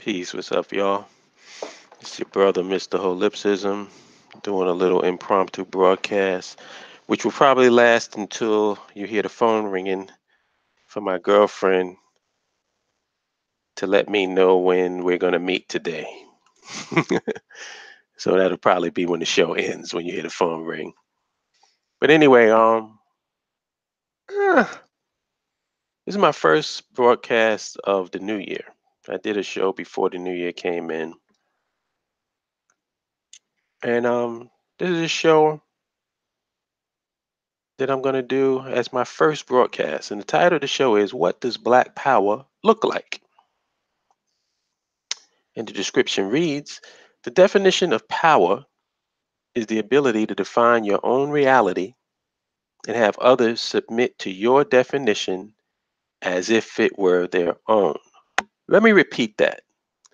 Peace. What's up, y'all? It's your brother, Mr. Holipsism, doing a little impromptu broadcast, which will probably last until you hear the phone ringing for my girlfriend to let me know when we're going to meet today. So that'll probably be when the show ends, when you hear the phone ring. But anyway, this is my first broadcast of the new year. I did a show before the new year came in. And this is a show that I'm going to do as my first broadcast. And the title of the show is What Does Black Power Look Like? And the description reads, the definition of power is the ability to define your own reality and have others submit to your definition as if it were their own. Let me repeat that,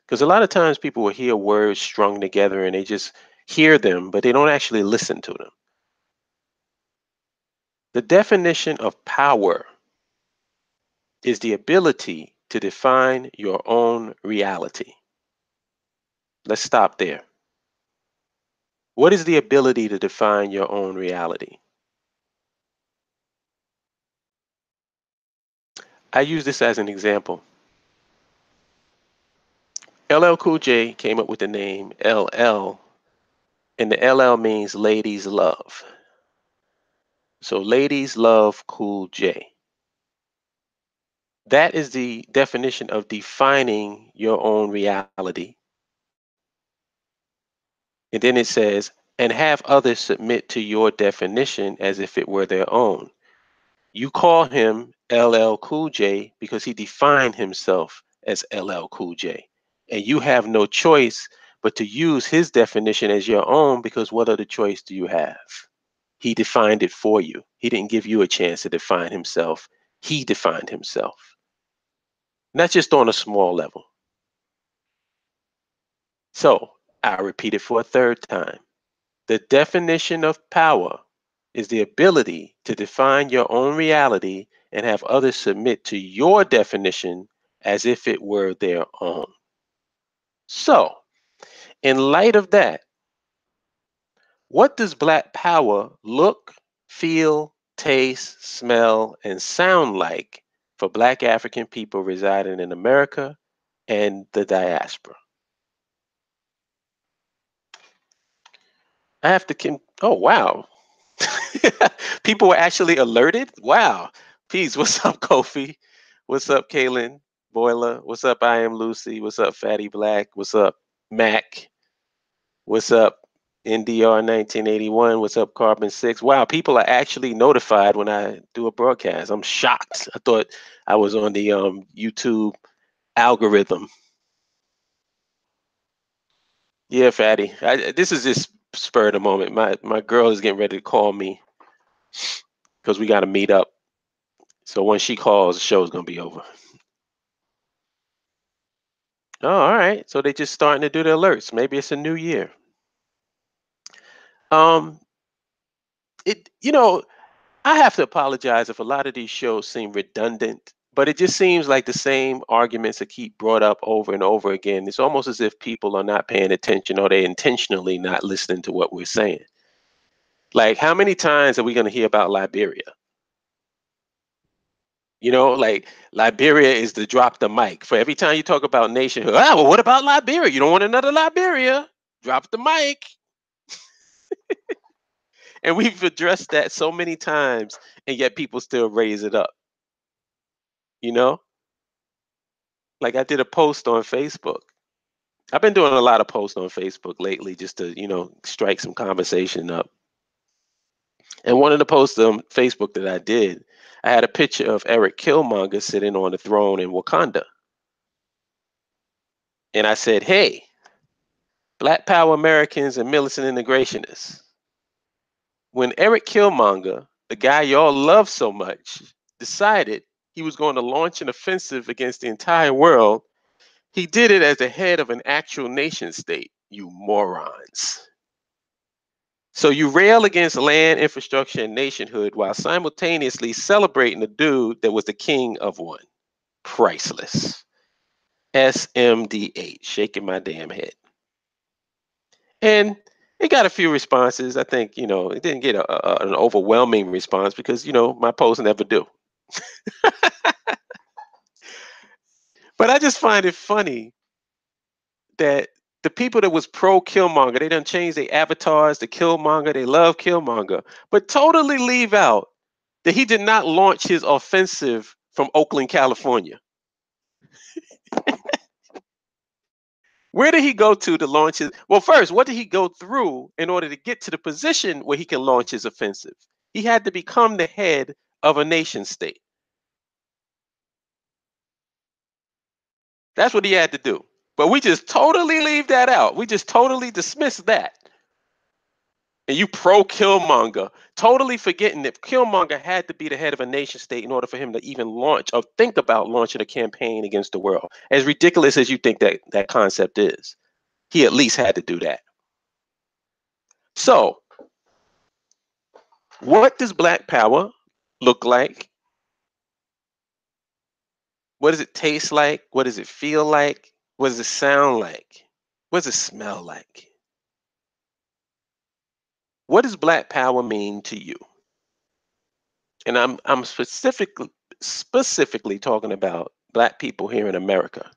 because a lot of times people will hear words strung together and they just hear them, but they don't actually listen to them. The definition of power is the ability to define your own reality. Let's stop there. What is the ability to define your own reality? I use this as an example. LL Cool J came up with the name LL, and the LL means ladies love. So ladies love Cool J. That is the definition of defining your own reality. And then it says, and have others submit to your definition as if it were their own. You call him LL Cool J because he defined himself as LL Cool J. And you have no choice but to use his definition as your own, because what other choice do you have? He defined it for you. He didn't give you a chance to define himself. He defined himself. Not just on a small level. So I repeat it for a third time. The definition of power is the ability to define your own reality and have others submit to your definition as if it were their own. So, in light of that, what does Black power look, feel, taste, smell, and sound like for Black African people residing in America and the diaspora? I have to, oh, wow. People were actually alerted? Wow. Peace. What's up, Kofi? What's up, Kaylin Boiler? What's up, I Am Lucy? What's up, Fatty Black? What's up, Mac? What's up, NDR 1981? What's up, Carbon 6? Wow, people are actually notified when I do a broadcast. I'm shocked. I thought I was on the YouTube algorithm. Yeah, Fatty. This is just spur of the moment. My girl is getting ready to call me because we got to meet up. So when she calls, the show's gonna be over. Oh, all right. So they just starting to do the alerts. Maybe it's a new year. Um, I have to apologize if a lot of these shows seem redundant, but it just seems like the same arguments that keep brought up over and over again. It's almost as if people are not paying attention or they intentionally not listening to what we're saying. Like, how many times are we going to hear about Liberia? Like Liberia is the drop the mic. For every time you talk about nationhood, well, what about Liberia? You don't want another Liberia? Drop the mic. And we've addressed that so many times, and yet people still raise it up. You know, like I did a post on Facebook. I've been doing a lot of posts on Facebook lately just to, strike some conversation up. And one of the posts on Facebook that I did, I had a picture of Eric Killmonger sitting on the throne in Wakanda. And I said, hey, Black Power Americans and militant integrationists. When Eric Killmonger, the guy y'all love so much, decided he was going to launch an offensive against the entire world, he did it as the head of an actual nation state, you morons. So you rail against land, infrastructure, and nationhood while simultaneously celebrating the dude that was the king of one. Priceless. SMDH, shaking my damn head. And it got a few responses. I think, it didn't get an overwhelming response because, my posts never do. But I just find it funny that the people that was pro Killmonger, they done changed their avatars to Killmonger. They love Killmonger, but totally leave out that he did not launch his offensive from Oakland, California. Where did he go to launch his? Well, first, what did he go through in order to get to the position where he can launch his offensive? He had to become the head of a nation state. That's what he had to do. But we just totally leave that out. We just totally dismiss that. And you pro Killmonger, totally forgetting that Killmonger had to be the head of a nation state in order for him to even launch or think about launching a campaign against the world. As ridiculous as you think that concept is, he at least had to do that. So, what does Black Power look like? What does it taste like? What does it feel like? What does it sound like? What does it smell like? What does Black Power mean to you? And I'm specifically talking about Black people here in America.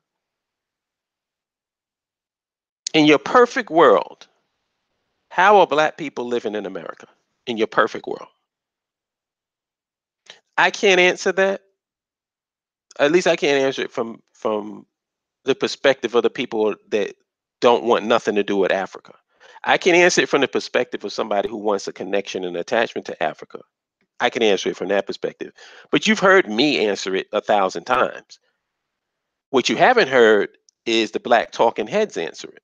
In your perfect world, how are Black people living in America? In your perfect world, I can't answer that. At least I can't answer it from the perspective of the people that don't want nothing to do with Africa. I can answer it from the perspective of somebody who wants a connection and attachment to Africa. I can answer it from that perspective. But you've heard me answer it 1,000 times. What you haven't heard is the Black talking heads answer it.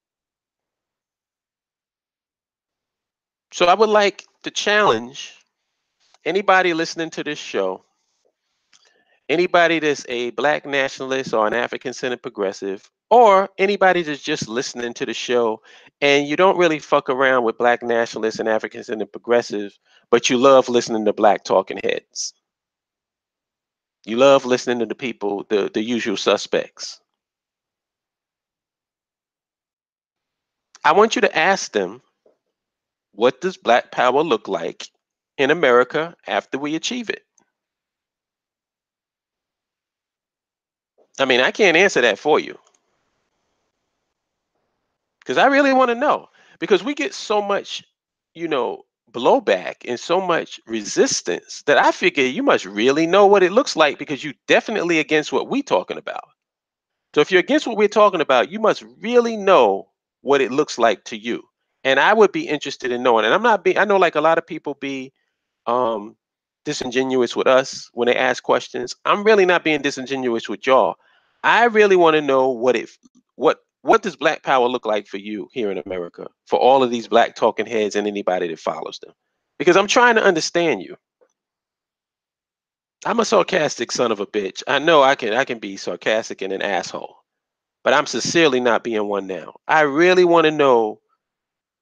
So I would like to challenge anybody listening to this show, anybody that's a Black nationalist or an African centered progressive, or anybody that's just listening to the show and you don't really fuck around with Black nationalists and African centered progressives, but you love listening to Black talking heads. You love listening to the people, the usual suspects. I want you to ask them, what does Black power look like in America after we achieve it? I mean, I can't answer that for you because I really want to know, because we get so much, blowback and so much resistance that I figure you must really know what it looks like, because you definitely against what we talking about. So if you're against what we're talking about, you must really know what it looks like to you. And I would be interested in knowing. And I'm not being, I know like a lot of people be um disingenuous with us when they ask questions. I'm really not being disingenuous with y'all. I really want to know what does Black power look like for you here in America, for all of these Black talking heads and anybody that follows them, because I'm trying to understand you. I'm a sarcastic son of a bitch. I know I can be sarcastic and an asshole, but I'm sincerely not being one now. I really want to know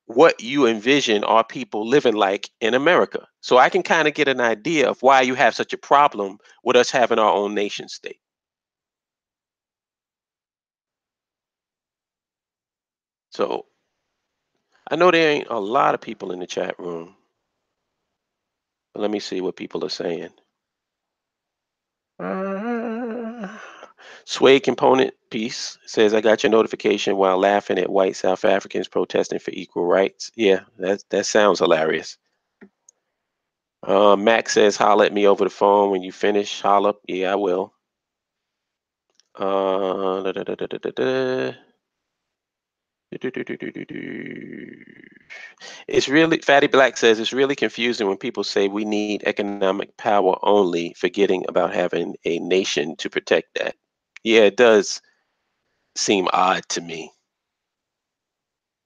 what you envision our people living like in America, so I can kind of get an idea of why you have such a problem with us having our own nation state. So I know there ain't a lot of people in the chat room, but let me see what people are saying. Sway Component Piece says, I got your notification while laughing at white South Africans protesting for equal rights. Yeah, that sounds hilarious. Max says, holla at me over the phone when you finish. Holla. Yeah, I will. Da, da, da, da, da, da, da. It's really, Fatty Black says, it's really confusing when people say we need economic power only, forgetting about having a nation to protect that. Yeah, it does seem odd to me.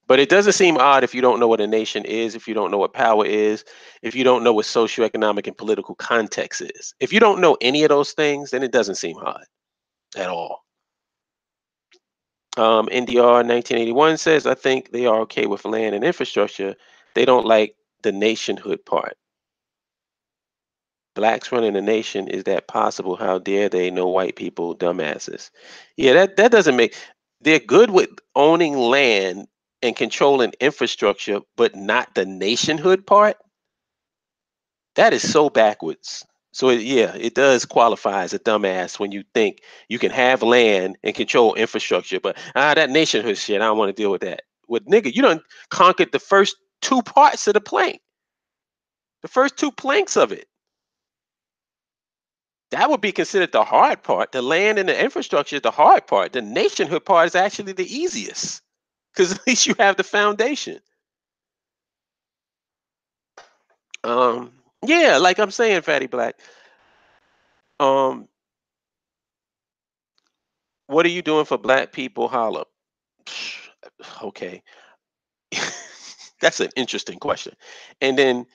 But it doesn't seem odd if you don't know what a nation is, if you don't know what power is, if you don't know what socioeconomic and political context is. If you don't know any of those things, then it doesn't seem odd at all. NDR 1981 says, I think they are okay with land and infrastructure. They don't like the nationhood part. Blacks running the nation, is that possible? How dare they? No white people, dumbasses. Yeah, that doesn't make. They're good with owning land and controlling infrastructure, but not the nationhood part. That is so backwards. So yeah, it does qualify as a dumbass when you think you can have land and control infrastructure, but that nationhood shit, I don't want to deal with that. With nigga, you done conquered the first two parts of the plank, the first two planks of it. That would be considered the hard part. The land and the infrastructure is the hard part. The nationhood part is actually the easiest because at least you have the foundation. Um, yeah, like I'm saying, Fatty Black. Um, what are you doing for black people, Holip? Okay, that's an interesting question. And then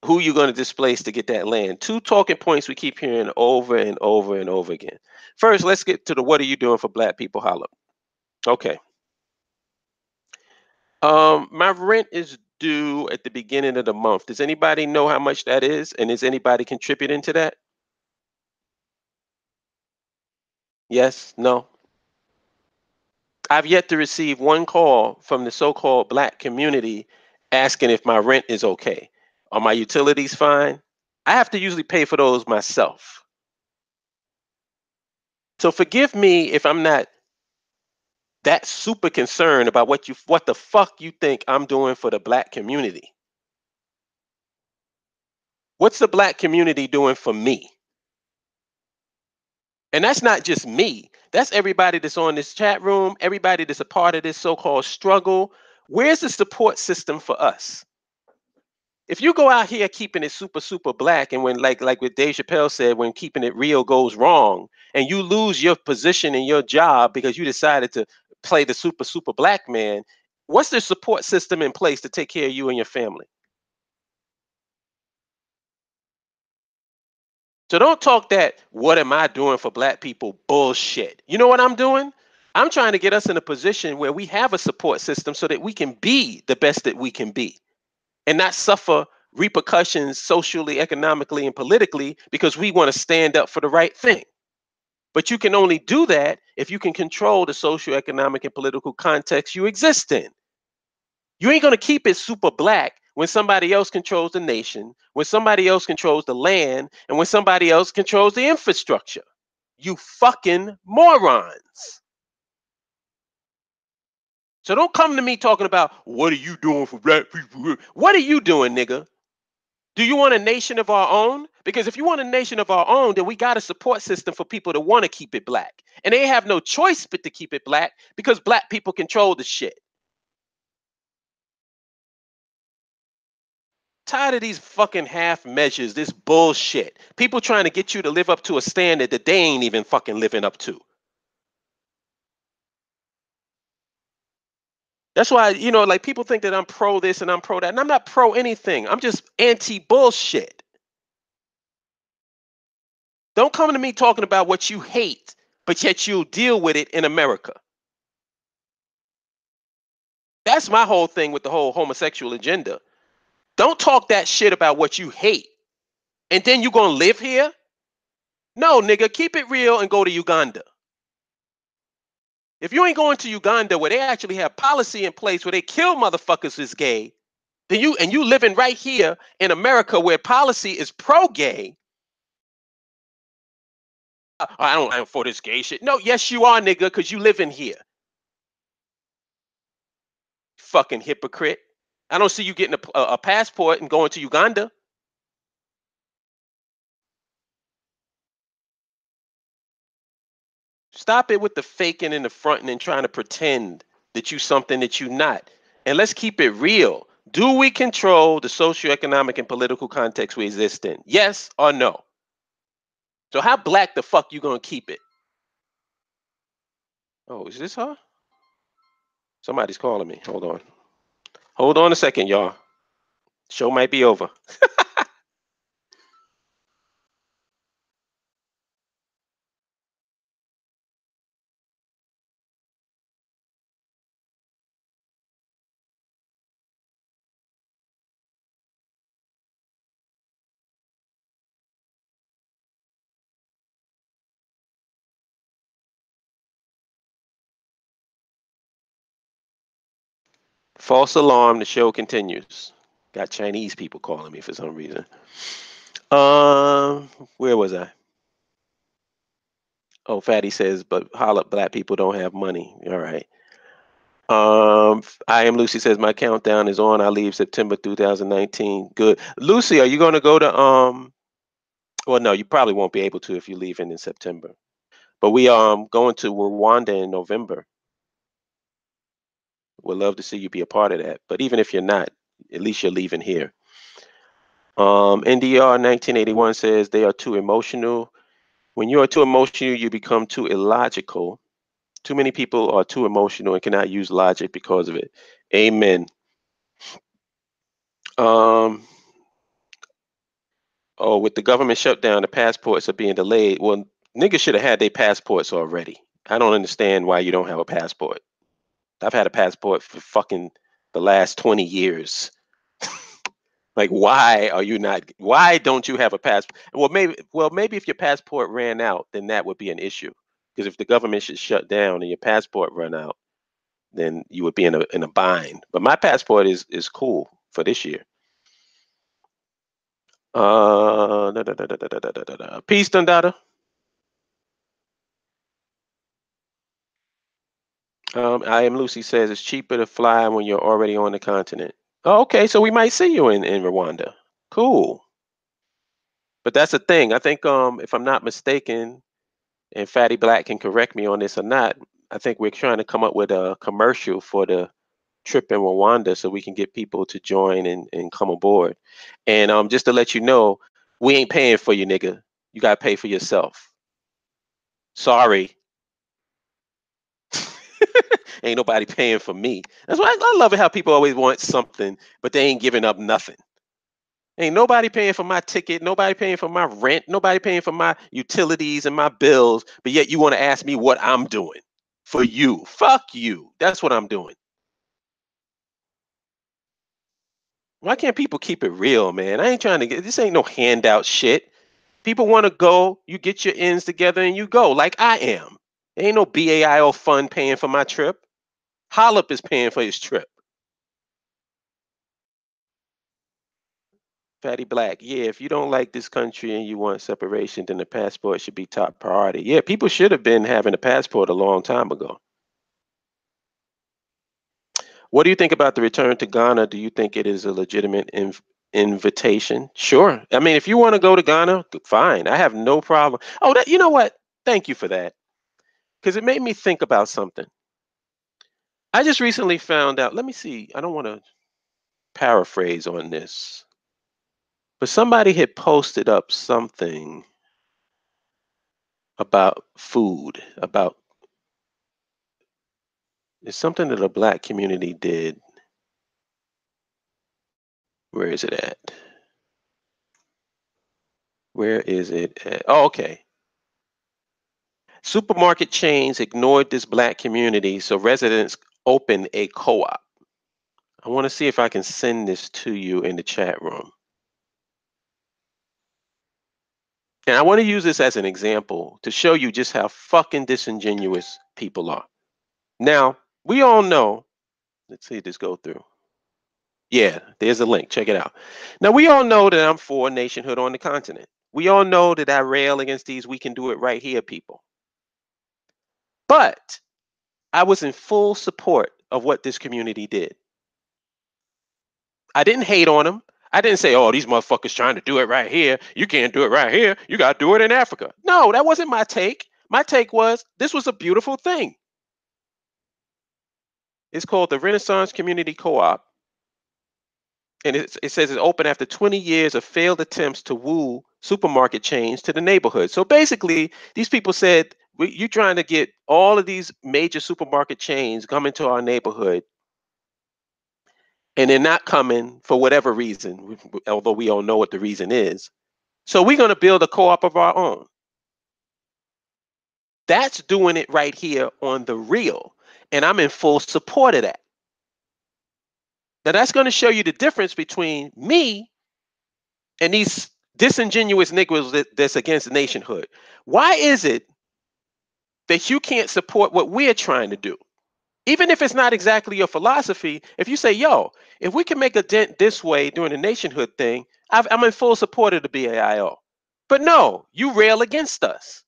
who you going to displace to get that land? Two talking points we keep hearing over and over and over again. First, let's get to the what are you doing for black people, Holip? Okay. My rent is due at the beginning of the month. Does anybody know how much that is? And is anybody contributing to that? Yes? No? I've yet to receive one call from the so-called black community asking if my rent is okay. Are my utilities fine? I have to usually pay for those myself. So forgive me if I'm not that super concerned about what the fuck you think I'm doing for the black community. What's the black community doing for me? And that's not just me. That's everybody that's on this chat room, everybody that's a part of this so-called struggle. Where's the support system for us? If you go out here keeping it super, super black, and when like what Dave Chappelle said, when keeping it real goes wrong, and you lose your position in your job because you decided to play the super, super black man, what's the support system in place to take care of you and your family? So don't talk that what am I doing for black people bullshit. You know what I'm doing? I'm trying to get us in a position where we have a support system so that we can be the best that we can be and not suffer repercussions socially, economically, and politically because we want to stand up for the right thing. But you can only do that if you can control the social, economic, and political context you exist in. You ain't going to keep it super black when somebody else controls the nation, when somebody else controls the land, and when somebody else controls the infrastructure. You fucking morons. So don't come to me talking about what are you doing for black people? What are you doing, nigga? Do you want a nation of our own? Because if you want a nation of our own, then we got a support system for people that want to keep it black. And they have no choice but to keep it black because black people control the shit. Tired of these fucking half measures, this bullshit. People trying to get you to live up to a standard that they ain't even fucking living up to. That's why, like people think that I'm pro this and I'm pro that. And I'm not pro anything. I'm just anti bullshit. Don't come to me talking about what you hate, but yet you'll deal with it in America. That's my whole thing with the whole homosexual agenda. Don't talk that shit about what you hate. And then you gonna live here? No, nigga, keep it real and go to Uganda. If you ain't going to Uganda where they actually have policy in place where they kill motherfuckers is gay, then you living right here in America where policy is pro-gay. I'm for this gay shit. No, yes you are, nigga, because you live in here. Fucking hypocrite. I don't see you getting a passport and going to Uganda. Stop it with the faking and the fronting and trying to pretend that you something that you not. And let's keep it real. Do we control the socioeconomic and political context we exist in? Yes or no? So how black the fuck you gonna keep it? Oh, is this her? Somebody's calling me. Hold on. Hold on a second, y'all. Show might be over. False alarm. The show continues. Got Chinese people calling me for some reason. Where was I? Oh, Fatty says, but Holip black people don't have money. All right. I am Lucy says my countdown is on. I leave September 2019. Good. Lucy, are you going to go to well, no, you probably won't be able to if you leave in September. But we going to Rwanda in November. We'd love to see you be a part of that. But even if you're not, at least you're leaving here. NDR 1981 says they are too emotional. When you are too emotional, you become too illogical. Too many people are too emotional and cannot use logic because of it. Amen. Oh, with the government shutdown, the passports are being delayed. Well, niggas should have had their passports already. I don't understand why you don't have a passport. I've had a passport for fucking the last 20 years. Like, why are you not? Why don't you have a passport? Well, maybe if your passport ran out, then that would be an issue. Because if the government should shut down and your passport run out, then you would be in a bind. But my passport is cool for this year. Peace, Dundada. I am Lucy says it's cheaper to fly when you're already on the continent. Oh, okay, so we might see you in Rwanda. Cool. But that's the thing. I think if I'm not mistaken, and Fatty Black can correct me on this or not, I think we're trying to come up with a commercial for the trip in Rwanda so we can get people to join and come aboard. And just to let you know, we ain't paying for you, nigga. You gotta pay for yourself. Sorry. Ain't nobody paying for me. That's why I love it how people always want something, but they ain't giving up nothing. Ain't nobody paying for my ticket, nobody paying for my rent, nobody paying for my utilities and my bills, but yet you want to ask me what I'm doing for you. Fuck you. That's what I'm doing. Why can't people keep it real, man? I ain't trying to get this ain't no handout shit. People want to go, you get your ends together and you go, like I am. Ain't no BAIO fund paying for my trip. Holip is paying for his trip. Fatty Black, yeah, if you don't like this country and you want separation, then the passport should be top priority. Yeah, people should have been having a passport a long time ago. What do you think about the return to Ghana? Do you think it is a legitimate invitation? Sure. I mean, if you want to go to Ghana, fine. I have no problem. Oh, you know what? Thank you for that. Because it made me think about something. I just recently found out. Let me see. I don't want to paraphrase on this, but somebody had posted up something about food, about it's something that a black community did. Where is it at? Where is it at? Oh, okay. Supermarket chains ignored this black community, so residents opened a co-op. I want to see if I can send this to you in the chat room. And I want to use this as an example to show you just how fucking disingenuous people are. Now, we all know, let's see this go through. Yeah, there's a link. Check it out. Now, we all know that I'm for nationhood on the continent. We all know that I rail against these we can do it right here people. But I was in full support of what this community did. I didn't hate on them. I didn't say, oh, these motherfuckers trying to do it right here. You can't do it right here. You got to do it in Africa. No, that wasn't my take. My take was this was a beautiful thing. It's called the Renaissance Community Co-op. And it says it's open after 20 years of failed attempts to woo supermarket chains to the neighborhood. So basically, these people said, you're trying to get all of these major supermarket chains coming to our neighborhood, and they're not coming for whatever reason, although we all know what the reason is. So we're going to build a co-op of our own. That's doing it right here on the real. And I'm in full support of that. Now that's going to show you the difference between me and these disingenuous niggas that's against nationhood. Why is it that you can't support what we're trying to do? Even if it's not exactly your philosophy, if you say, yo, if we can make a dent this way during the nationhood thing, I'm in full support of the BAIO. But no, you rail against us.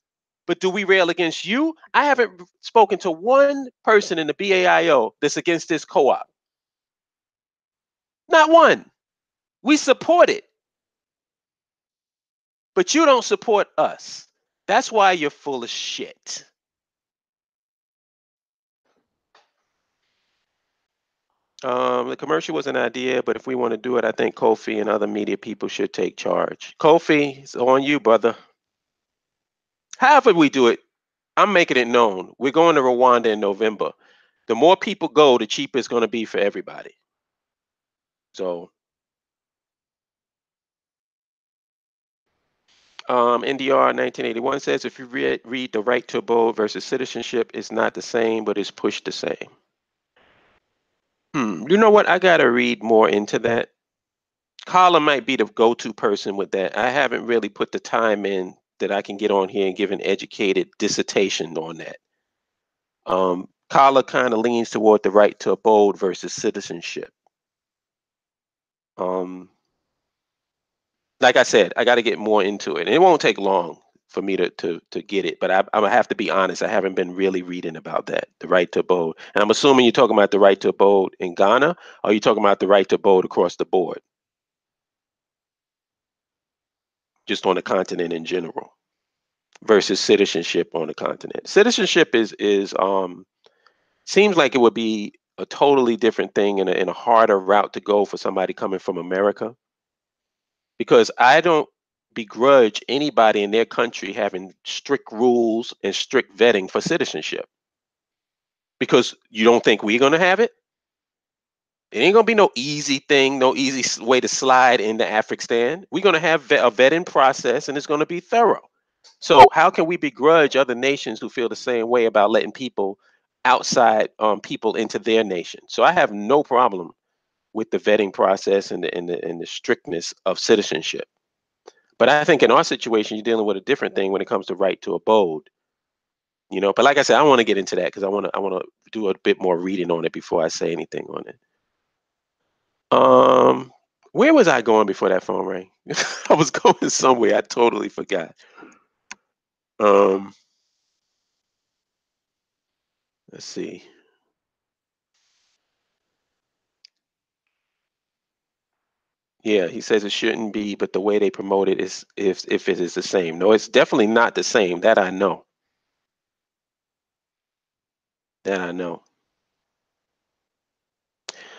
But do we rail against you? I haven't spoken to one person in the BAIO that's against this co-op. Not one. We support it, but you don't support us. That's why you're full of shit. The commercial was an idea, but if we want to do it, I think Kofi and other media people should take charge. Kofi, it's on you, brother. However we do it, I'm making it known. We're going to Rwanda in November. The more people go, the cheaper it's going to be for everybody. So, NDR 1981 says if you read the right to abode versus citizenship, it's not the same, but it's pushed the same. You know what? I got to read more into that. Carla might be the go-to person with that. I haven't really put the time in that I can get on here and give an educated dissertation on that. Carla kind of leans toward the right to abode versus citizenship. Like I said, I got to get more into it. And it won't take long for me to get it, but I'm gonna have to be honest. I haven't been really reading about that, the right to abode. And I'm assuming you're talking about the right to abode in Ghana, or are you talking about the right to abode across the board, just on the continent in general, versus citizenship on the continent? Citizenship is seems like it would be a totally different thing and a harder route to go for somebody coming from America, because I don't begrudge anybody in their country having strict rules and strict vetting for citizenship, because you don't think we're going to have it. It ain't going to be no easy thing, no easy way to slide into Afghanistan. We're going to have a vetting process, and it's going to be thorough. So how can we begrudge other nations who feel the same way about letting people outside people into their nation? So I have no problem with the vetting process and the strictness of citizenship. But I think in our situation, you're dealing with a different thing when it comes to right to abode. But like I said, I want to get into that because I want to do a bit more reading on it before I say anything on it. Where was I going before that phone rang? I was going somewhere. I totally forgot. Um, let's see. Yeah, he says it shouldn't be, but the way they promote it is if it is the same. No, it's definitely not the same. That I know. That I know.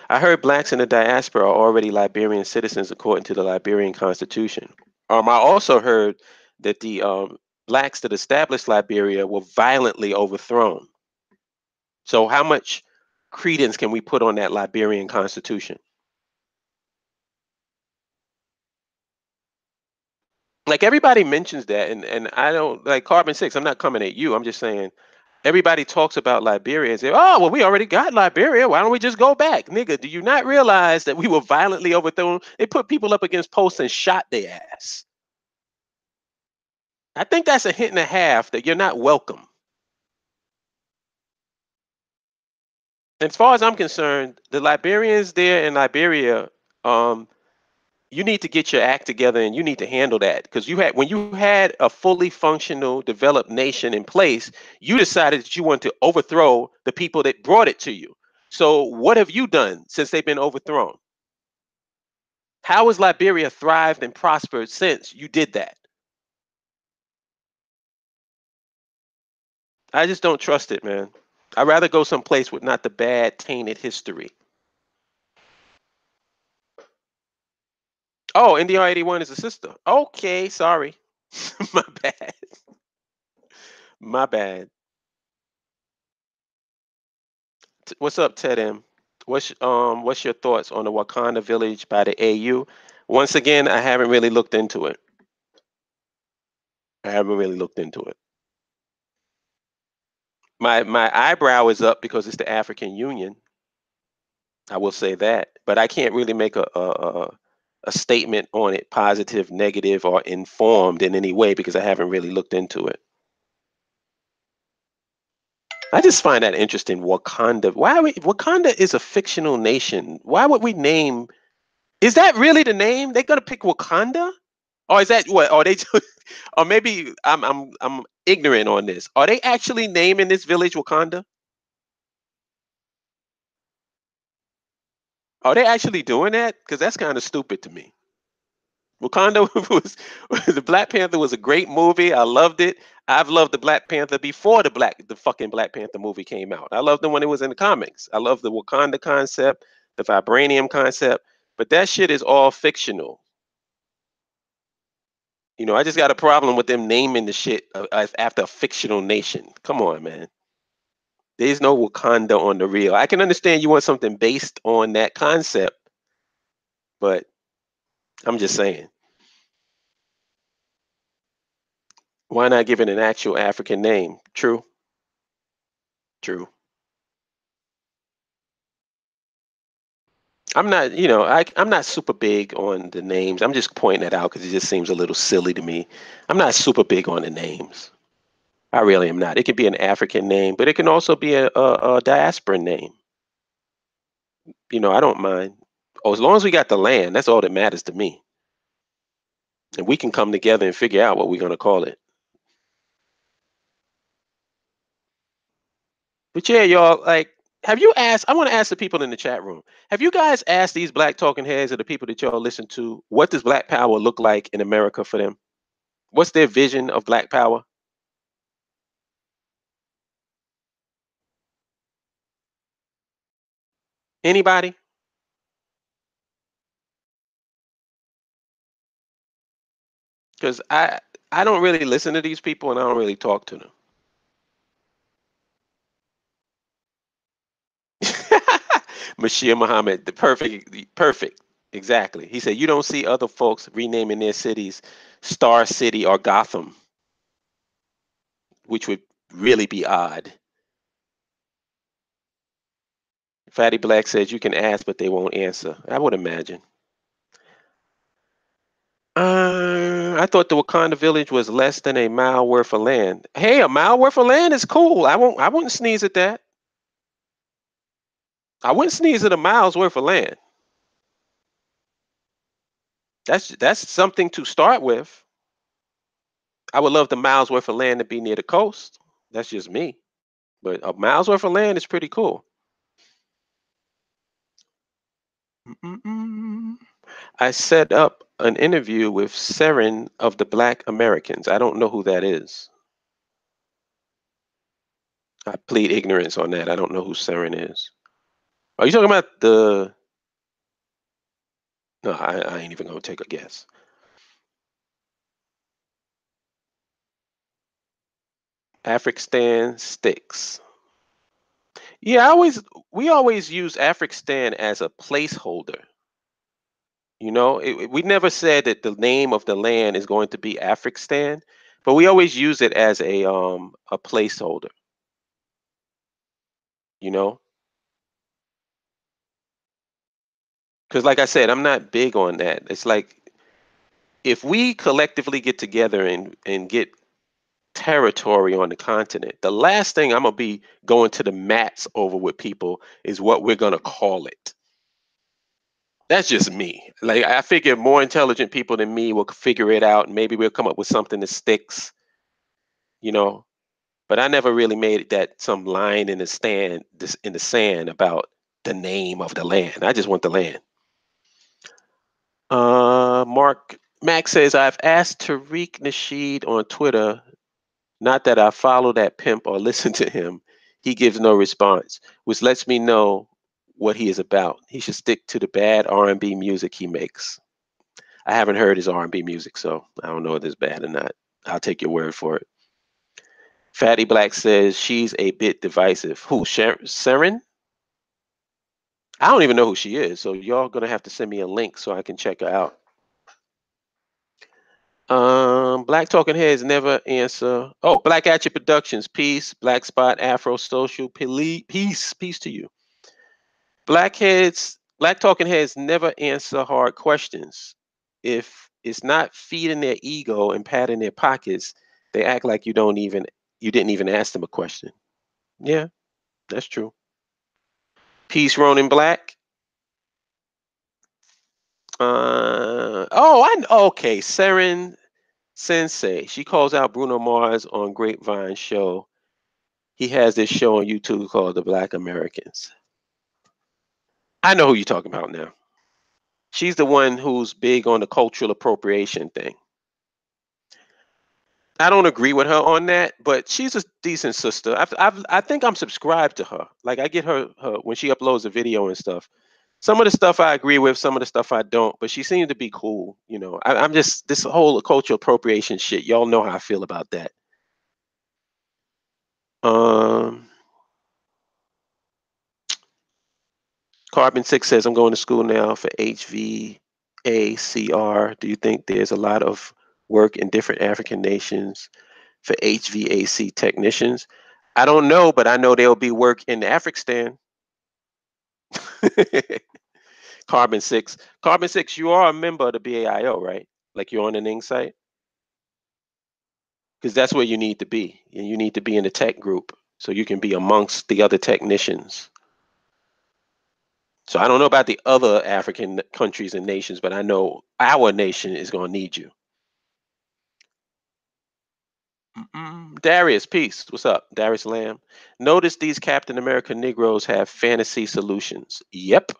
I heard blacks in the diaspora are already Liberian citizens according to the Liberian Constitution. I also heard that the blacks that established Liberia were violently overthrown. So how much credence can we put on that Liberian Constitution? Like everybody mentions that, and I don't like Carbon Six. I'm not coming at you. I'm just saying everybody talks about Liberia and say, "Oh, well, we already got Liberia. Why don't we just go back, nigga?" Do you not realize that we were violently overthrown? They put people up against posts and shot their ass. I think that's a hint and a half that you're not welcome. As far as I'm concerned, the Liberians there in Liberia, um, you need to get your act together and you need to handle that, because when you had a fully functional, developed nation in place, you decided that you want to overthrow the people that brought it to you. So what have you done since they've been overthrown? How has Liberia thrived and prospered since you did that? I just don't trust it, man. I'd rather go someplace with not the bad, tainted history. Oh, NDR 81 is a sister. Okay, sorry. My bad. My bad. What's up, Ted M? What's your thoughts on the Wakanda village by the AU? Once again, I haven't really looked into it. I haven't really looked into it. My eyebrow is up because it's the African Union. I will say that, but I can't really make a statement on it, positive, negative, or informed in any way, because I haven't really looked into it. I just find that interesting. Wakanda. Wakanda is a fictional nation. Why would we name? Is that really the name? They're gonna pick Wakanda? Or is that what? Or they? Or maybe I'm ignorant on this. Are they actually naming this village Wakanda? Are they actually doing that? Because that's kind of stupid to me. Wakanda was the Black Panther was a great movie. I loved it. I've loved the Black Panther before the fucking Black Panther movie came out. I loved them when it was in the comics. I love the Wakanda concept, the vibranium concept, but that shit is all fictional. I just got a problem with them naming the shit after a fictional nation. Come on, man. There's no Wakanda on the real. I can understand you want something based on that concept, but I'm just saying, why not give it an actual African name? True, true. I'm not, I'm not super big on the names. I'm just pointing that out because it just seems a little silly to me. I'm not super big on the names. I really am not. It could be an African name, but it can also be a diaspora name. I don't mind. Oh, as long as we got the land, that's all that matters to me. And we can come together and figure out what we're going to call it. But yeah, y'all, like, have you asked? I want to ask the people in the chat room. Have you guys asked these black talking heads or the people that y'all listen to, what does black power look like in America for them? What's their vision of black power? Anybody? Because I don't really listen to these people and I don't really talk to them. Mashiach Muhammad, the perfect, exactly. He said you don't see other folks renaming their cities Star City or Gotham, which would really be odd. Fatty Black says you can ask, but they won't answer. I would imagine. I thought the Wakanda village was less than a mile worth of land. Hey, a mile worth of land is cool. I wouldn't sneeze at that. I wouldn't sneeze at a mile's worth of land. That's something to start with. I would love the miles worth of land to be near the coast. That's just me. But a miles worth of land is pretty cool. Mm-mm-mm. I set up an interview with Seren of the Black Americans. I don't know who that is. I plead ignorance on that. I don't know who Seren is. Are you talking about the? No, I ain't even gonna take a guess. Afrikstan sticks. Yeah, we always use Afrikstan as a placeholder. We never said that the name of the land is going to be Afrikstan, but we always use it as a placeholder. You know, because like I said, I'm not big on that. It's like if we collectively get together and get territory on the continent, the last thing I'm gonna be going to the mats over with people is what we're gonna call it. That's just me. Like I figure more intelligent people than me will figure it out, and maybe we'll come up with something that sticks. You know, but I never really made that some line in the in the sand about the name of the land. I just want the land. Mark Max says I've asked Tariq Nasheed on Twitter. Not that I follow that pimp or listen to him. He gives no response, which lets me know what he is about. He should stick to the bad R&B music he makes. I haven't heard his R&B music, so I don't know if it's bad or not. I'll take your word for it. Fatty Black says she's a bit divisive. Who? Seren? I don't even know who she is, so y'all gonna have to send me a link so I can check her out. Black Talking Heads never answer. Oh, Black Action Productions, peace. Black Spot, Afro Social, peace to you. Black Talking Heads never answer hard questions. If it's not feeding their ego and patting their pockets, they act like you didn't even ask them a question. Yeah, that's true. Peace, Ronin Black. Okay, Seren Sensei. She calls out Bruno Mars on Grapevine show. He has this show on YouTube called The Black Americans. I know who you're talking about now. She's the one who's big on the cultural appropriation thing. I don't agree with her on that, but she's a decent sister. I think I'm subscribed to her. Like I get her when she uploads a video and stuff. Some of the stuff I agree with, some of the stuff I don't. But she seems to be cool. You know, I'm just this whole cultural appropriation shit. Y'all know how I feel about that. Um, Carbon 6 says I'm going to school now for HVACR. Do you think there's a lot of work in different African nations for HVAC technicians? I don't know, but I know there'll be work in Afghanistan. Carbon 6. Carbon 6, you are a member of the BAIO, right? Like you're on the Ning site? Because that's where you need to be. And you need to be in the tech group so you can be amongst the other technicians. So I don't know about the other African countries and nations, but I know our nation is going to need you. Darius, peace. What's up? Darius Lamb. Notice these Captain America Negroes have fantasy solutions. Yep.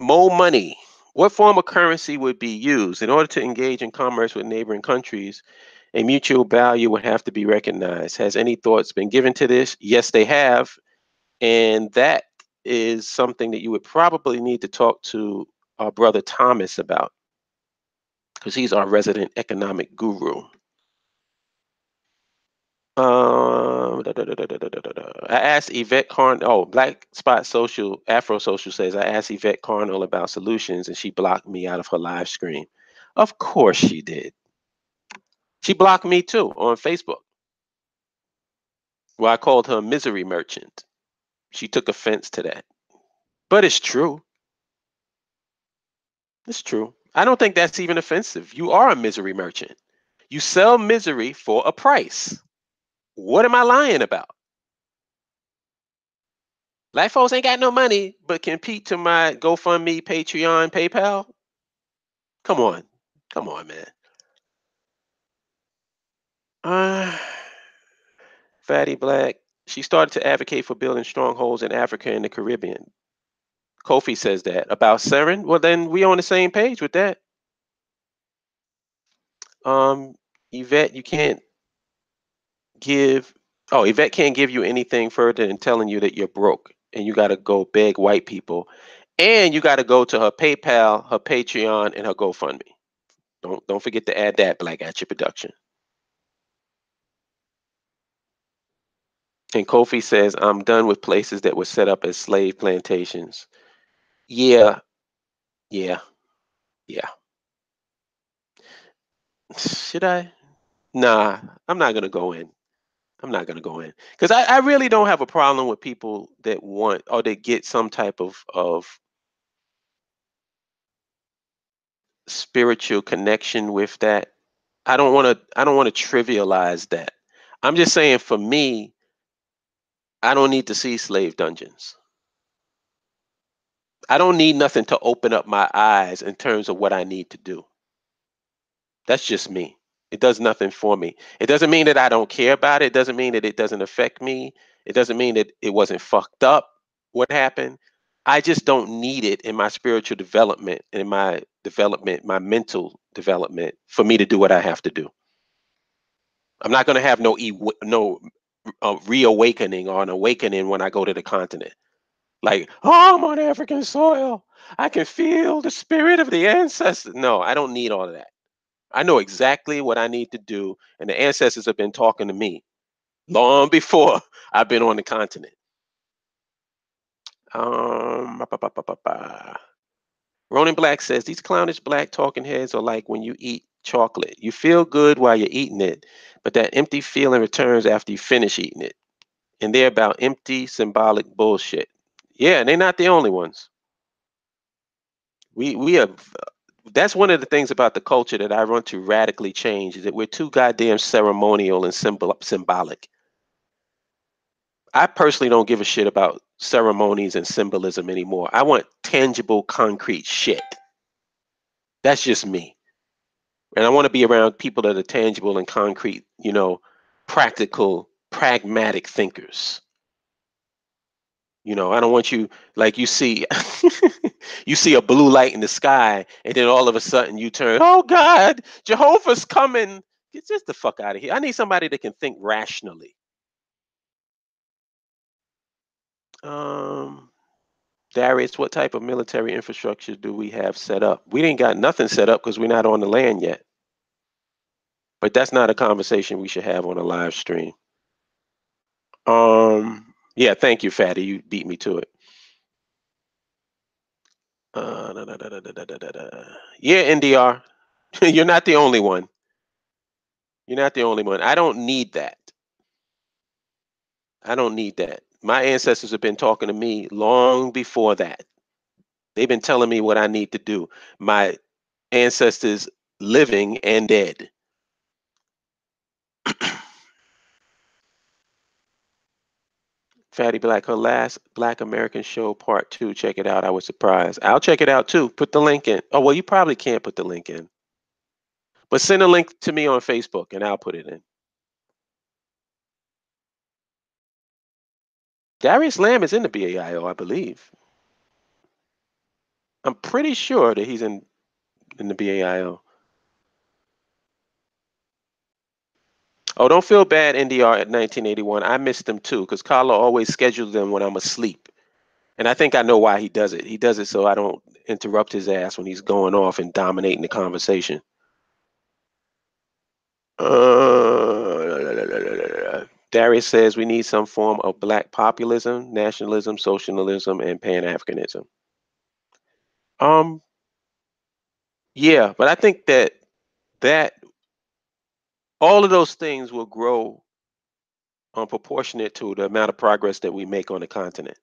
More money. What form of currency would be used in order to engage in commerce with neighboring countries? A mutual value would have to be recognized. Has any thoughts been given to this? Yes, they have. And that is something that you would probably need to talk to our brother Thomas about because he's our resident economic guru. I asked Yvette Carnell. Oh, Black Spot Social, Afro Social says, I asked Yvette Carnell about solutions and she blocked me out of her live stream. Of course she did. She blocked me too on Facebook. Well, I called her a misery merchant. She took offense to that. But it's true. It's true. I don't think that's even offensive. You are a misery merchant. You sell misery for a price. What am I lying about? Black folks ain't got no money, but compete to my GoFundMe, Patreon, PayPal. Come on. Come on, man. Uh, Fatty Black. She started to advocate for building strongholds in Africa and the Caribbean. Kofi says that. About Seren? Well, then we on the same page with that. Um, Yvette, you can't give Yvette can't give you anything further than telling you that you're broke and you gotta go beg white people. And you gotta go to her PayPal, her Patreon, and her GoFundMe. Don't forget to add that, Black at your production. And Kofi says, I'm done with places that were set up as slave plantations. Yeah, yeah, yeah. Should I? Nah, I'm not gonna go in. I'm not gonna go in. Because I really don't have a problem with people that want or they get some type of spiritual connection with that. I don't want to trivialize that. I'm just saying for me, I don't need to see slave dungeons. I don't need nothing to open up my eyes in terms of what I need to do. That's just me. It does nothing for me. It doesn't mean that I don't care about it. It doesn't mean that it doesn't affect me. It doesn't mean that it wasn't fucked up what happened. I just don't need it in my spiritual development, in my development, my mental development for me to do what I have to do. I'm not going to have no reawakening or an awakening when I go to the continent. Like, oh, I'm on African soil. I can feel the spirit of the ancestors. No, I don't need all of that. I know exactly what I need to do, and the ancestors have been talking to me long before I've been on the continent. Ba, ba, ba, ba, ba. Ronan Black says these clownish black talking heads are like when you eat chocolate. You feel good while you're eating it, but that empty feeling returns after you finish eating it. And they're about empty symbolic bullshit. Yeah, and they're not the only ones. We have that's one of the things about the culture that I want to radically change is that we're too goddamn ceremonial and symbolic. I personally don't give a shit about ceremonies and symbolism anymore. I want tangible, concrete shit. That's just me. And I want to be around people that are tangible and concrete, practical, pragmatic thinkers. I don't want you like you see you see a blue light in the sky and then all of a sudden you turn, oh God, Jehovah's coming. Get just the fuck out of here. I need somebody that can think rationally. Um Darius, what type of military infrastructure do we have set up? We ain't got nothing set up because we're not on the land yet. But that's not a conversation we should have on a live stream. Yeah, thank you, Fatty. You beat me to it. Yeah, NDR. You're not the only one. You're not the only one. I don't need that. I don't need that. My ancestors have been talking to me long before that. They've been telling me what I need to do. My ancestors living and dead. Fatty Black, her last Black American show, part 2. Check it out. I was surprised. I'll check it out too. Put the link in. Oh, well, you probably can't put the link in. But send a link to me on Facebook and I'll put it in. Darius Lamb is in the BAIO, I believe. I'm pretty sure that he's in the BAIO. Oh, don't feel bad, NDR at 1981. I missed them too, because Carla always schedules them when I'm asleep. And I think I know why he does it. He does it so I don't interrupt his ass when he's going off and dominating the conversation. Darius says we need some form of Black populism, nationalism, socialism, and Pan-Africanism. Yeah, but I think that all of those things will grow proportionate to the amount of progress that we make on the continent.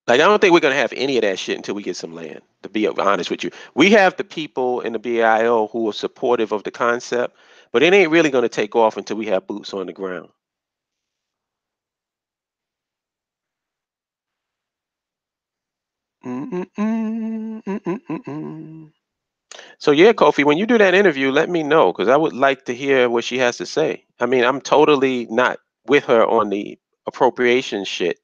Like, I don't think we're going to have any of that shit until we get some land, to be honest with you. We have the people in the BIO who are supportive of the concept, but it ain't really going to take off until we have boots on the ground. So yeah, Kofi, when you do that interview, let me know, because I would like to hear what she has to say. I mean, I'm totally not with her on the appropriation shit.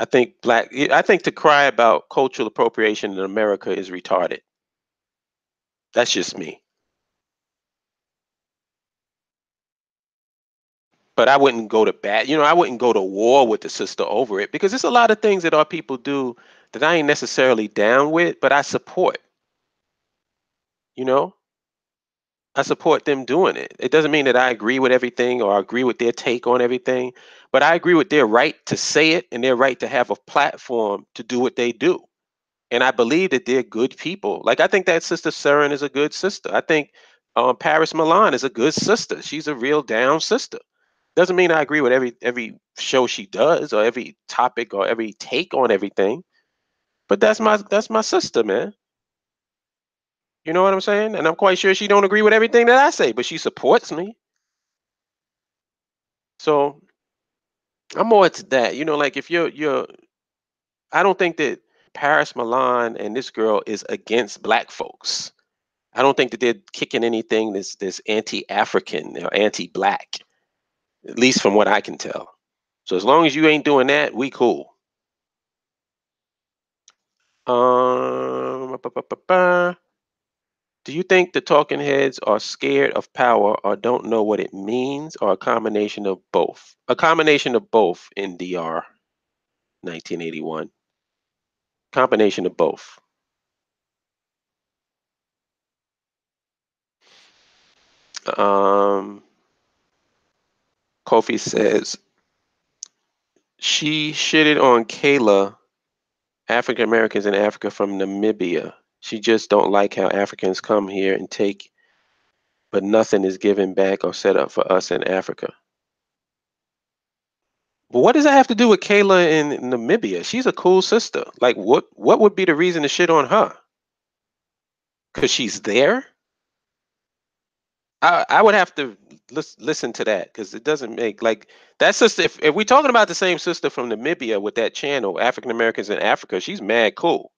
I think to cry about cultural appropriation in America is retarded. That's just me. But I wouldn't go to bat. I wouldn't go to war with the sister over it, because there's a lot of things that our people do that I ain't necessarily down with, but I support. You know, I support them doing it. It doesn't mean that I agree with everything or agree with their take on everything, but I agree with their right to say it and their right to have a platform to do what they do. And I believe that they're good people. Like, I think that Sister Seren is a good sister. I think Paris Milan is a good sister. She's a real down sister. Doesn't mean I agree with every show she does or every topic or every take on everything, but that's my sister, man. You know what I'm saying? And I'm quite sure she don't agree with everything that I say, but she supports me. So I'm more to that. Like, if you're I don't think that Paris Milan and this girl is against Black folks. I don't think that they're kicking anything that's anti-African or anti-Black, at least from what I can tell. So as long as you ain't doing that, we cool. Ba, ba, ba, ba. Do you think the talking heads are scared of power or don't know what it means, or a combination of both? A combination of both, NDR 1981. Combination of both. Um, Kofi says she shitted on Kayla, African Americans in Africa from Namibia. She just don't like how Africans come here and take, but nothing is given back or set up for us in Africa. But what does that have to do with Kayla in Namibia? She's a cool sister. Like, what would be the reason to shit on her? Because she's there? I would have to listen to that because it doesn't make like that sister. If we're talking about the same sister from Namibia with that channel, African Americans in Africa, she's mad cool.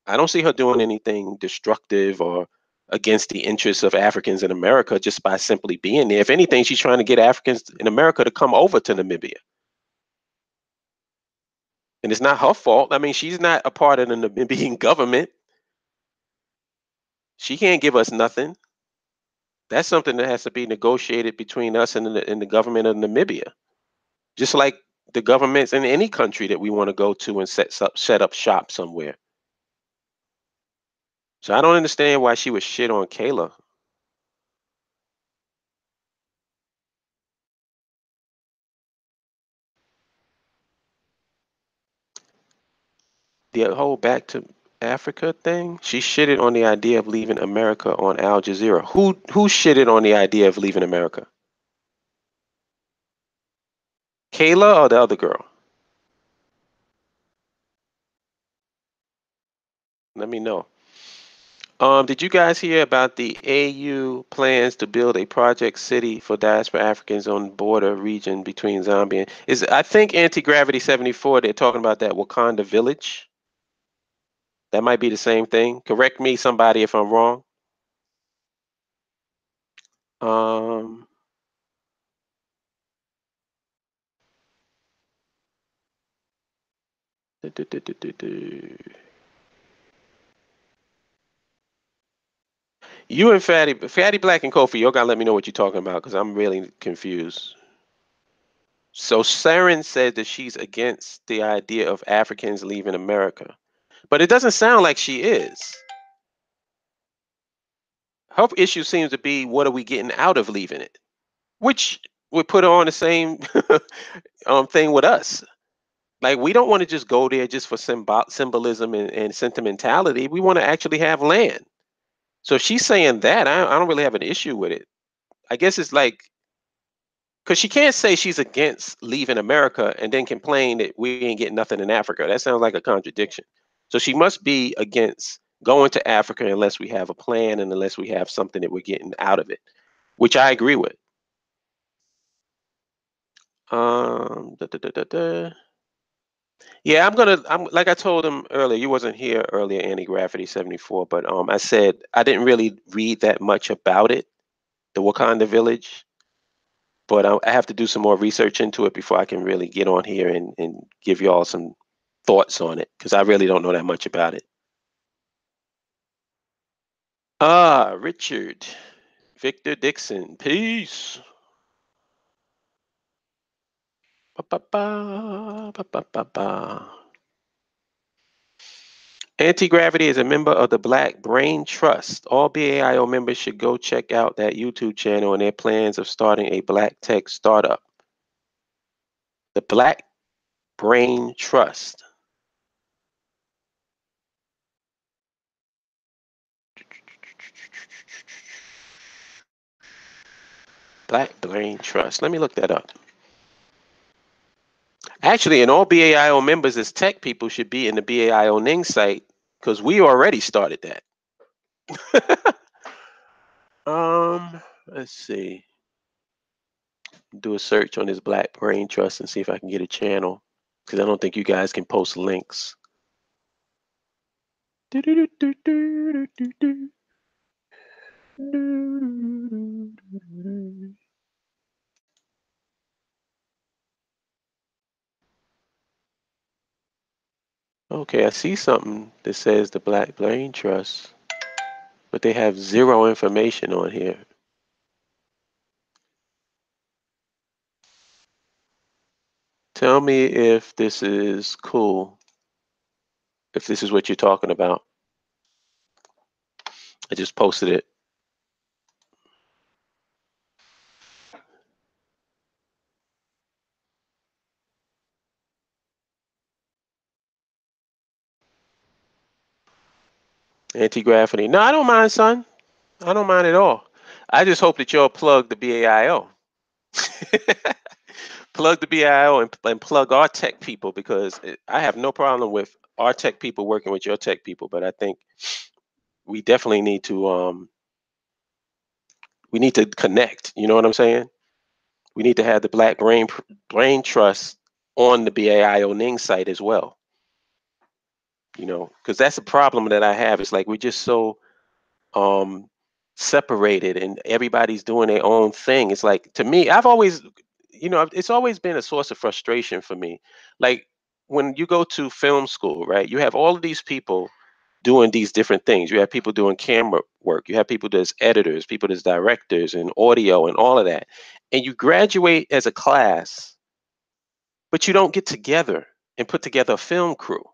I don't see her doing anything destructive or against the interests of Africans in America just by simply being there. If anything, she's trying to get Africans in America to come over to Namibia. And it's not her fault. I mean, she's not a part of the Namibian government. She can't give us nothing. That's something that has to be negotiated between us and the government of Namibia. Just like the governments in any country that we want to go to and set up shop somewhere. So I don't understand why she was shit on Kayla. The whole back to Africa thing, she shitted on the idea of leaving America on Al Jazeera. Who shitted on the idea of leaving America? Kayla or the other girl? Let me know. Did you guys hear about the AU plans to build a project city for diaspora Africans on the border region between Zambia and is I think Anti-Gravity 74, they're talking about that Wakanda village. That might be the same thing. Correct me, somebody, if I'm wrong. Um, du- du- du- du- du- du. You and Fatty Black and Kofi, y'all gotta let me know what you're talking about because I'm really confused. So Saren said that she's against the idea of Africans leaving America, but it doesn't sound like she is. Her issue seems to be what are we getting out of leaving it, which would put her on the same thing with us. Like we don't want to just go there just for symbolism and sentimentality. We want to actually have land. So if she's saying that, I don't really have an issue with it. I guess it's like because she can't say she's against leaving America and then complain that we ain't getting nothing in Africa. That sounds like a contradiction. So she must be against going to Africa unless we have a plan and unless we have something that we're getting out of it, which I agree with. Da, da, da, da, da. Yeah, I'm like I told him earlier. You wasn't here earlier, Annie Graffiti 74, but I said I didn't really read that much about it, the Wakanda Village. But I have to do some more research into it before I can really get on here and give y'all some thoughts on it because I really don't know that much about it. Richard, Victor Dixon, peace. Ba, ba, ba, ba, ba, ba, ba. Anti-Gravity is a member of the Black Brain Trust. All BAIO members should go check out that YouTube channel and their plans of starting a black tech startup. The Black Brain Trust. Black Brain Trust. Let me look that up. Actually, and all BAIO members as tech people should be in the BAIO Ning site because we already started that. Let's see. Do a search on this Black Brain Trust and see if I can get a channel because I don't think you guys can post links. Okay, I see something that says the Black Brain Trust, but they have zero information on here. Tell me if this is cool, if this is what you're talking about. I just posted it. Anti-graffiti. No, I don't mind, son. I don't mind at all. I just hope that y'all plug the BAIO. Plug the BAIO and plug our tech people because I have no problem with our tech people working with your tech people, but I think we definitely need to We need to connect. You know what I'm saying? We need to have the Black Brain Trust on the BAIO Ning site as well. You know, because that's a problem that I have. It's like we're just so um separated and everybody's doing their own thing. It's like, to me, I've always, you know, it's always been a source of frustration for me. Like when you go to film school, right? You have all of these people doing these different things. You have people doing camera work, you have people that's editors, people that's directors and audio and all of that. And you graduate as a class, but you don't get together and put together a film crew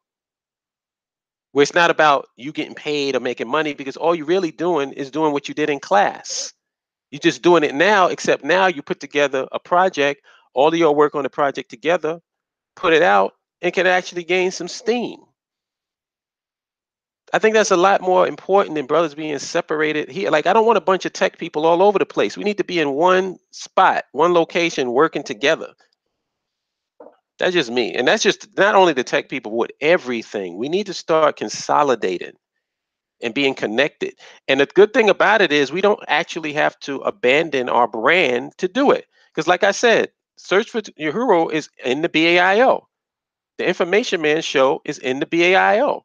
where it's not about you getting paid or making money, because all you're really doing is doing what you did in class. You're just doing it now, except now you put together a project, all of your work on the project together, put it out, and can actually gain some steam. I think that's a lot more important than brothers being separated here. Like, I don't want a bunch of tech people all over the place. We need to be in one spot, one location, working together. That's just me. And that's just not only the tech people, with everything. We need to start consolidating and being connected. And the good thing about it is we don't actually have to abandon our brand to do it. Because, like I said, Search for Your Hero is in the BAIO. The Information Man Show is in the BAIO.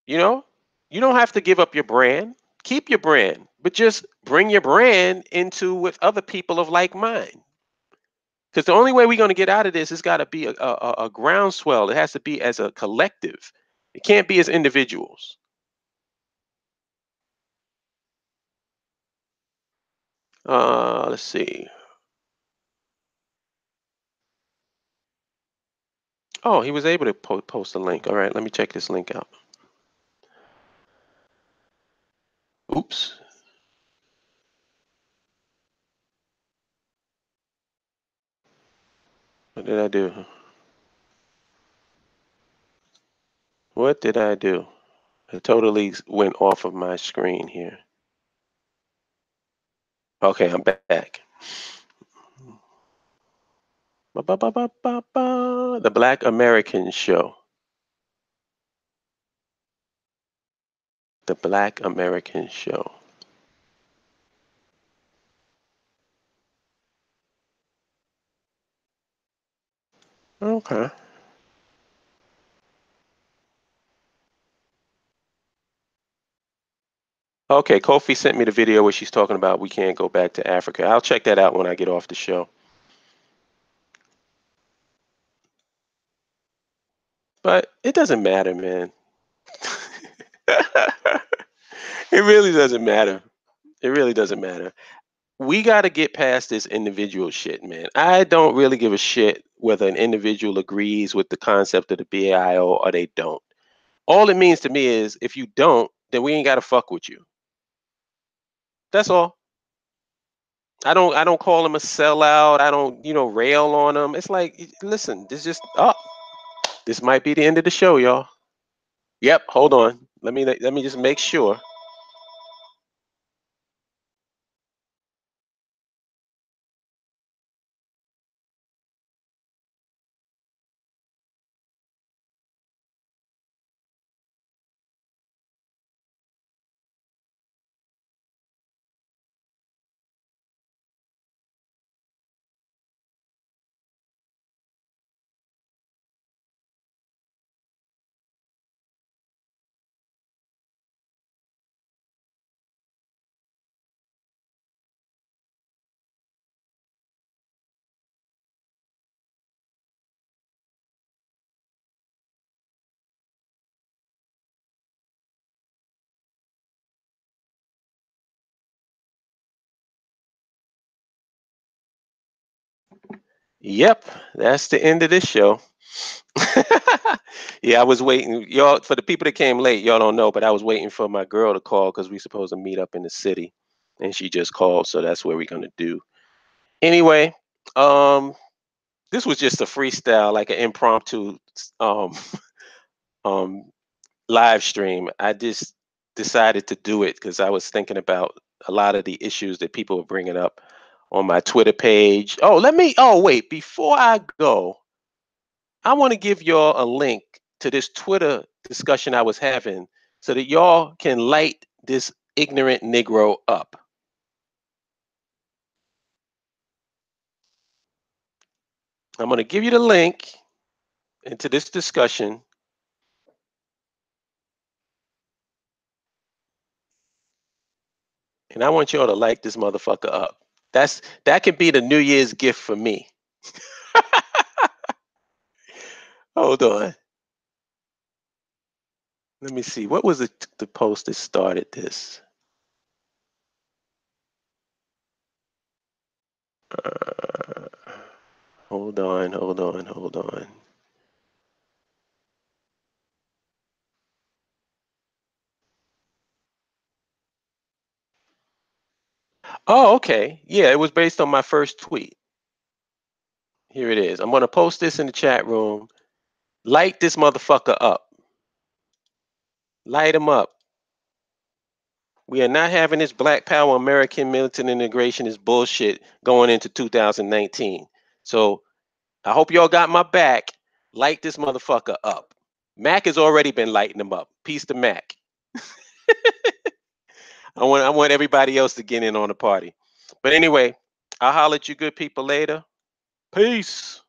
You know, you don't have to give up your brand. Keep your brand, but just bring your brand into with other people of like mind. Because the only way we're going to get out of this has got to be a groundswell. It has to be as a collective. It can't be as individuals. Let's see. Oh, he was able to post a link. All right, let me check this link out. Oops. What did I do? What did I do? I totally went off of my screen here. Okay, I'm back. The Black American Show. The Black American Show. Okay. Okay, Kofi sent me the video where she's talking about we can't go back to Africa. I'll check that out when I get off the show. But it doesn't matter, man. It really doesn't matter. It really doesn't matter. We got to get past this individual shit, man. I don't really give a shit whether an individual agrees with the concept of the BAIO or they don't. All it means to me is if you don't, then we ain't got to fuck with you. That's all. I don't call him a sellout. I don't, rail on him. It's like, listen, this might be the end of the show, y'all. Yep, hold on. Let me just make sure. Yep, that's the end of this show. Yeah, I was waiting. Y'all, for the people that came late, y'all don't know, but I was waiting for my girl to call because we supposed to meet up in the city. And she just called, so that's what we're gonna do. Anyway, um, this was just a freestyle, like an impromptu um um live stream. I just decided to do it because I was thinking about a lot of the issues that people were bringing up on my Twitter page. Oh, wait, before I go, I want to give y'all a link to this Twitter discussion I was having so that y'all can light this ignorant Negro up. I'm going to give you the link into this discussion. And I want y'all to light this motherfucker up. That could be the New Year's gift for me. Hold on. Let me see. What was the post that started this? Hold on. Oh, okay. Yeah, it was based on my first tweet. Here it is. I'm going to post this in the chat room. Light this motherfucker up. Light him up. We are not having this Black Power American militant integration is bullshit going into 2019. So I hope y'all got my back. Light this motherfucker up. Mac has already been lighting them up. Peace to Mac. I want everybody else to get in on the party. But anyway, I'll holler at you good people later. Peace.